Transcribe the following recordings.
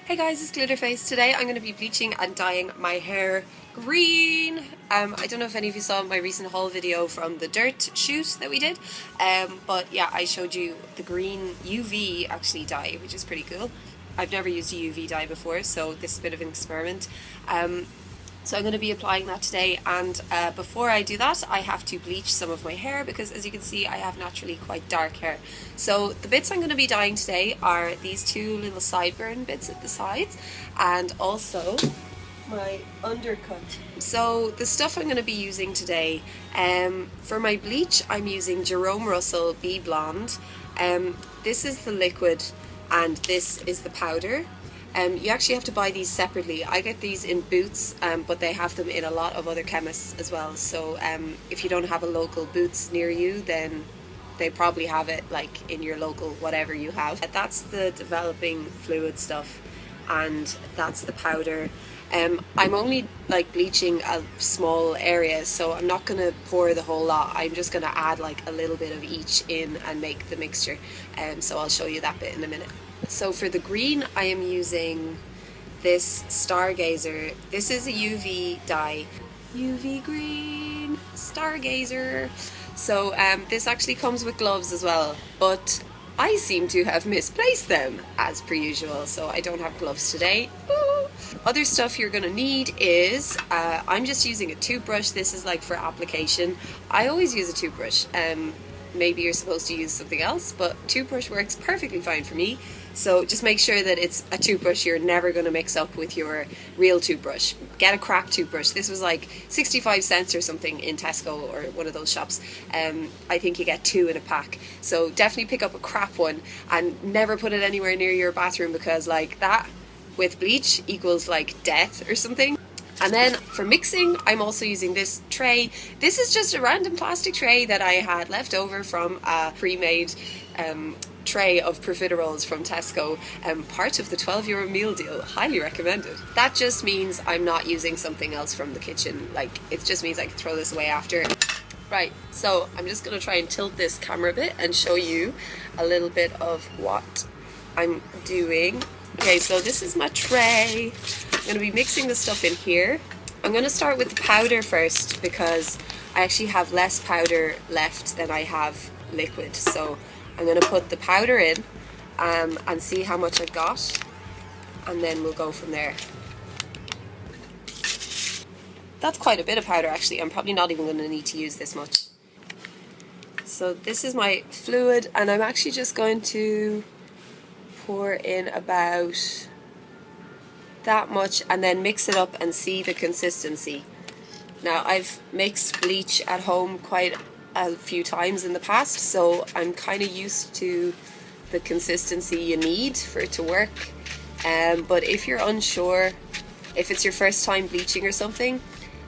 Hey guys, it's Glitterface. Today I'm going to be bleaching and dyeing my hair green. I don't know if any of you saw my recent haul video from the dirt shoot that we did, but yeah, I showed you the green UV actually dye, which is pretty cool. I've never used a UV dye before, so this is a bit of an experiment. So I'm going to be applying that today, and before I do that I have to bleach some of my hair because, as you can see, I have naturally quite dark hair. So the bits I'm going to be dyeing today are these two little sideburn bits at the sides and also my undercut. So the stuff I'm going to be using today, for my bleach I'm using Jerome Russell Be Blonde. This is the liquid and this is the powder. You actually have to buy these separately. I get these in Boots, but they have them in a lot of other chemists as well. So if you don't have a local Boots near you, then they probably have it like in your local whatever you have. That's the developing fluid stuff, and that's the powder. I'm only like bleaching a small area, so I'm not going to pour the whole lot. I'm just going to add like a little bit of each in and make the mixture. So I'll show you that bit in a minute. So for the green I am using this Stargazer. This is a UV dye. UV green Stargazer. So this actually comes with gloves as well, but I seem to have misplaced them as per usual, so I don't have gloves today. Ooh. Other stuff you're gonna need is, I'm just using a toothbrush. This is like for application. I always use a toothbrush. Maybe you're supposed to use something else, but toothbrush works perfectly fine for me. So just make sure that it's a toothbrush you're never going to mix up with your real toothbrush. Get a cracked toothbrush. This was like 65 cents or something in Tesco or one of those shops. I think you get 2 in a pack. So definitely pick up a crap one and never put it anywhere near your bathroom, because like that with bleach equals like death or something. And then for mixing, I'm also using this tray. This is just a random plastic tray that I had left over from a pre-made tray of profiteroles from Tesco, part of the €12 meal deal. Highly recommended. That just means I'm not using something else from the kitchen. Like, it just means I can throw this away after. Right, so I'm just going to try and tilt this camera a bit and show you a little bit of what I'm doing. Okay, so this is my tray. I'm going to be mixing the stuff in here. I'm going to start with the powder first because I actually have less powder left than I have liquid. So I'm going to put the powder in and see how much I've got, and then we'll go from there. That's quite a bit of powder actually. I'm probably not even going to need to use this much. So this is my fluid, and I'm actually just going to pour in about that much and then mix it up and see the consistency. Now, I've mixed bleach at home quite a few times in the past, so I'm kind of used to the consistency you need for it to work. But if you're unsure, if it's your first time bleaching or something,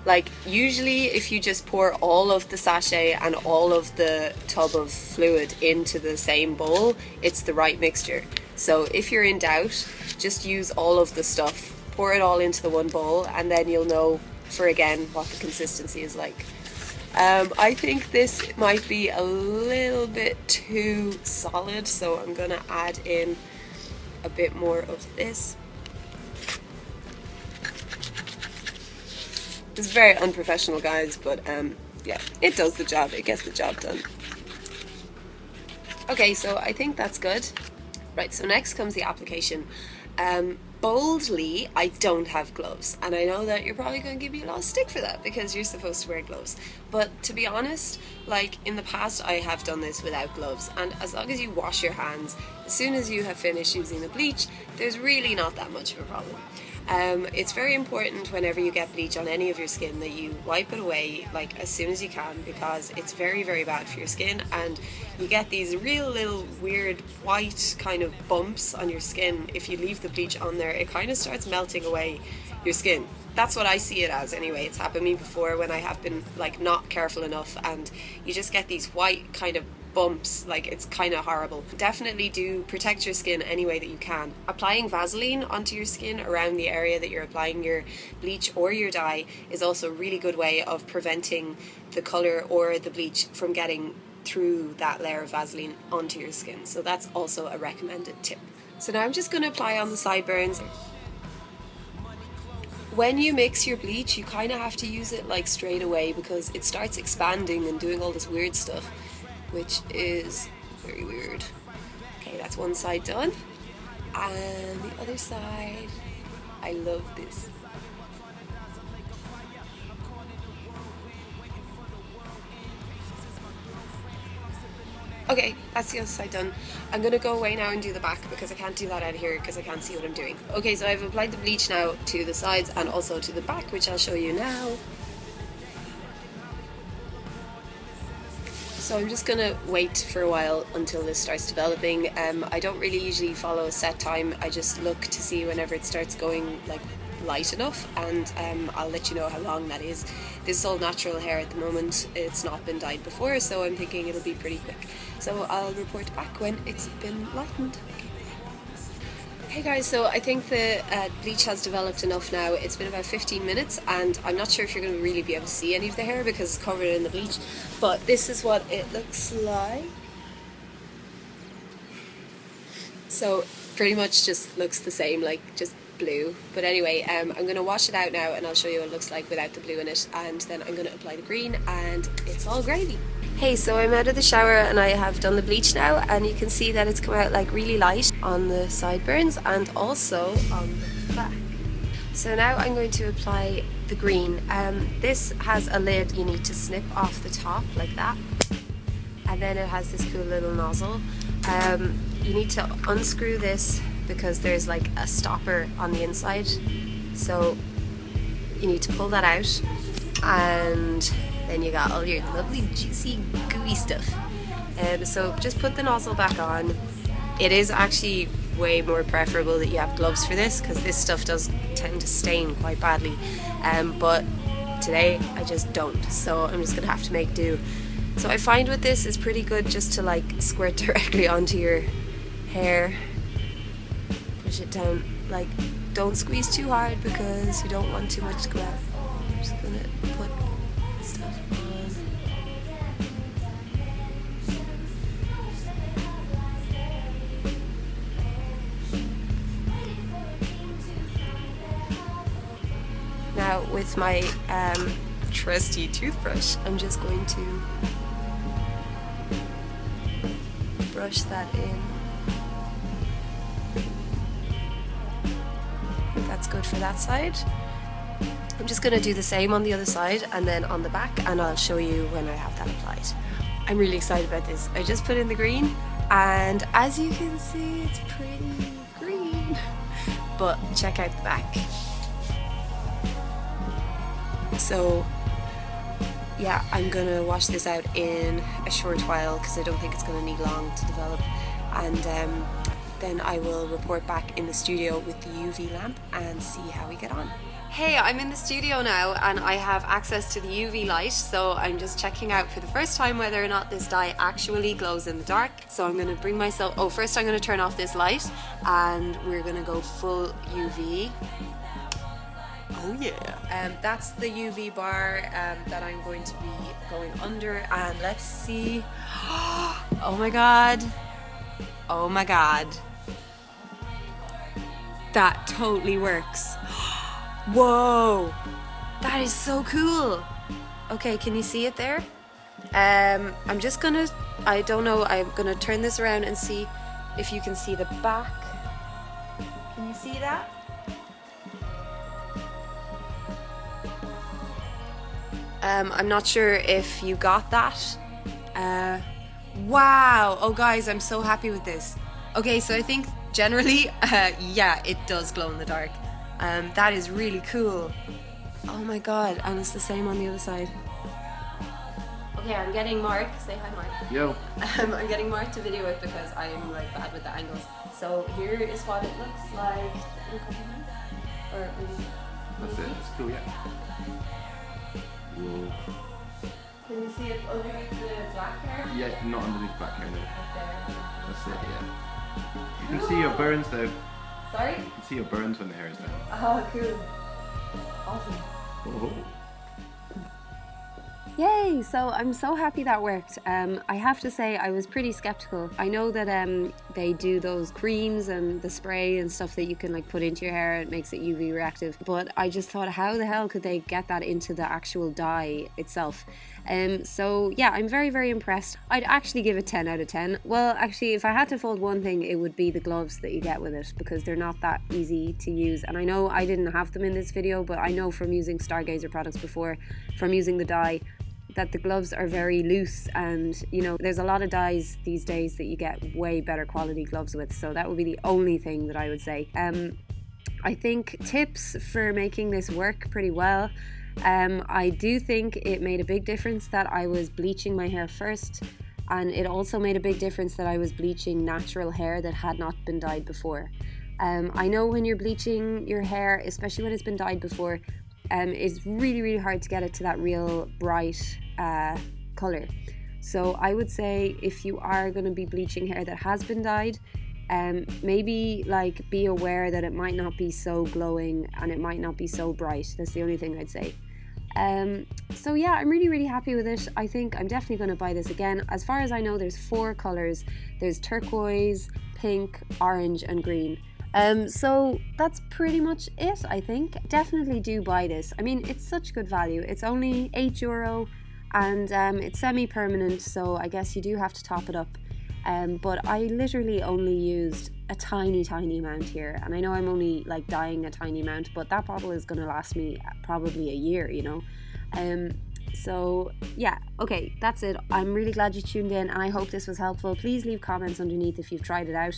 like usually if you just pour all of the sachet and all of the tub of fluid into the same bowl, it's the right mixture. So if you're in doubt, just use all of the stuff, pour it all into the one bowl, and then you'll know for again what the consistency is like. I think this might be a little bit too solid, so I'm gonna add in a bit more of this. It's very unprofessional, guys, but yeah, it does the job. It gets the job done. Okay, so I think that's good. Right, so next comes the application. Boldly, I don't have gloves, and I know that you're probably going to give me a lot of stick for that because you're supposed to wear gloves, but to be honest, like in the past I have done this without gloves, and as long as you wash your hands as soon as you have finished using the bleach, there's really not that much of a problem. It's very important whenever you get bleach on any of your skin that you wipe it away like as soon as you can, because it's very, very bad for your skin, and you get these real little weird white kind of bumps on your skin. If you leave the bleach on there, it kind of starts melting away your skin. That's what I see it as anyway. It's happened to me before when I have been like not careful enough, and you just get these white kind of bumps. Like, it's kind of horrible. Definitely do protect your skin any way that you can. Applying Vaseline onto your skin around the area that you're applying your bleach or your dye is also a really good way of preventing the colour or the bleach from getting through that layer of Vaseline onto your skin. So that's also a recommended tip. So now I'm just going to apply on the sideburns. When you mix your bleach, you kind of have to use it like straight away because it starts expanding and doing all this weird stuff, which is very weird. Okay, that's one side done. And the other side, I love this. Okay, that's the other side done. I'm gonna go away now and do the back because I can't do that out of here because I can't see what I'm doing. Okay, so I've applied the bleach now to the sides and also to the back, which I'll show you now. So I'm just gonna wait for a while until this starts developing. I don't really usually follow a set time. I just look to see whenever it starts going like light enough, and I'll let you know how long that is. This is all natural hair at the moment. It's not been dyed before, so I'm thinking it'll be pretty quick. So I'll report back when it's been lightened. Hey guys, so I think the bleach has developed enough now. It's been about 15 minutes and I'm not sure if you're going to really be able to see any of the hair because it's covered in the bleach, but this is what it looks like. So pretty much just looks the same, like just blue. But anyway, I'm going to wash it out now and I'll show you what it looks like without the blue in it, and then I'm going to apply the green and it's all gravy. Hey, so I'm out of the shower and I have done the bleach now, and you can see that it's come out like really light on the sideburns and also on the back. So now I'm going to apply the green. This has a lid you need to snip off the top like that, and then it has this cool little nozzle. You need to unscrew this because there's like a stopper on the inside, so you need to pull that out, and then you got all your lovely juicy gooey stuff. So just put the nozzle back on. It is actually way more preferable that you have gloves for this because this stuff does tend to stain quite badly, but today I just don't, so I'm just gonna have to make do. So I find with this is pretty good just to like squirt directly onto your hair, push it down, like don't squeeze too hard because you don't want too much to go out. I'm just gonna put stuff on. Now with my trusty toothbrush, I'm just going to brush that in. That's good for that side. I'm just going to do the same on the other side and then on the back, and I'll show you when I have that applied. I'm really excited about this. I just put in the green and as you can see it's pretty green, but check out the back. So yeah, I'm going to wash this out in a short while because I don't think it's going to need long to develop, and then I will report back in the studio with the UV lamp and see how we get on. Hey, I'm in the studio now and I have access to the UV light, so I'm just checking out for the first time whether or not this dye actually glows in the dark. So I'm going to bring myself, first I'm going to turn off this light and we're going to go full UV. Oh yeah. That's the UV bar that I'm going to be going under, and let's see. Oh my god. Oh my god. That totally works. Whoa. That is so cool. Okay, can you see it there? I'm just gonna, I don't know, I'm gonna turn this around and see if you can see the back. Can you see that? I'm not sure if you got that. Wow. Oh guys, I'm so happy with this. Okay, so I think generally, yeah, it does glow in the dark. That is really cool. Oh my god, and it's the same on the other side. Okay, I'm getting Mark. Say hi, Mark. Yo. I'm getting Mark to video it because I'm like bad with the angles. So here is what it looks like. Or that's it. It's cool, yeah. Whoa. Can you see it underneath the black hair? Yeah, not underneath black hair, no. Right there. That's it, yeah. You can see your burns though. Sorry? You can see your burns when the hair is down. Oh, cool. Awesome. Oh. Yay! So I'm so happy that worked. I have to say I was pretty skeptical. I know that they do those creams and the spray and stuff that you can like put into your hair. It makes it UV reactive. But I just thought, how the hell could they get that into the actual dye itself? So yeah, I'm very, very impressed. I'd actually give it 10 out of 10. Well, actually, if I had to fault one thing, it would be the gloves that you get with it, because they're not that easy to use. And I know I didn't have them in this video, but I know from using Stargazer products before, from using the dye, that the gloves are very loose, and you know, there's a lot of dyes these days that you get way better quality gloves with, so that would be the only thing that I would say. I think tips for making this work pretty well. I do think it made a big difference that I was bleaching my hair first, and it also made a big difference that I was bleaching natural hair that had not been dyed before. I know when you're bleaching your hair, especially when it's been dyed before, it's really, really hard to get it to that real bright color. So I would say if you are going to be bleaching hair that has been dyed, maybe like be aware that it might not be so glowing and it might not be so bright. That's the only thing I'd say. So yeah, I'm really, really happy with it. I think I'm definitely going to buy this again. As far as I know, there's 4 colors. There's turquoise, pink, orange and green. So that's pretty much it, I think. Definitely do buy this. I mean, it's such good value. It's only €8 and it's semi-permanent, so I guess you do have to top it up. But I literally only used a tiny amount here, and I know I'm only like dyeing a tiny amount, but that bottle is going to last me probably a year, you know. So yeah, okay, that's it. I'm really glad you tuned in, and I hope this was helpful. Please leave comments underneath if you've tried it out,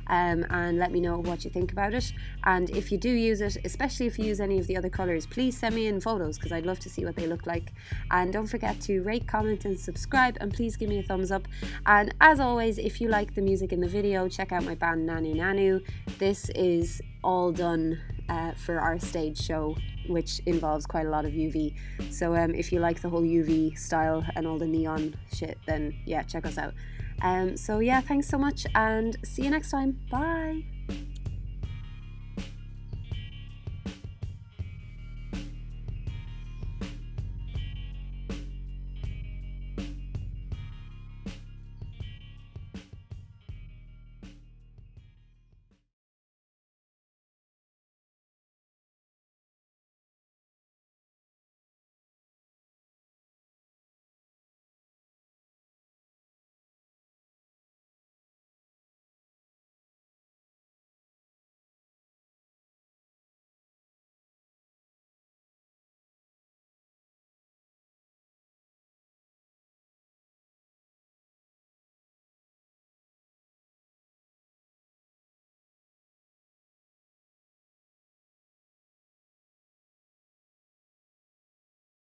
and let me know what you think about it. And if you do use it, especially if you use any of the other colours, please send me in photos, because I'd love to see what they look like. And don't forget to rate, comment and subscribe, and please give me a thumbs up. And as always, if you like the music in the video, check out my band Nanu Nanu. This is all done for our stage show, which involves quite a lot of UV. So if you like the whole UV style and all the neon shit, then yeah, check us out. So yeah, thanks so much and see you next time. Bye.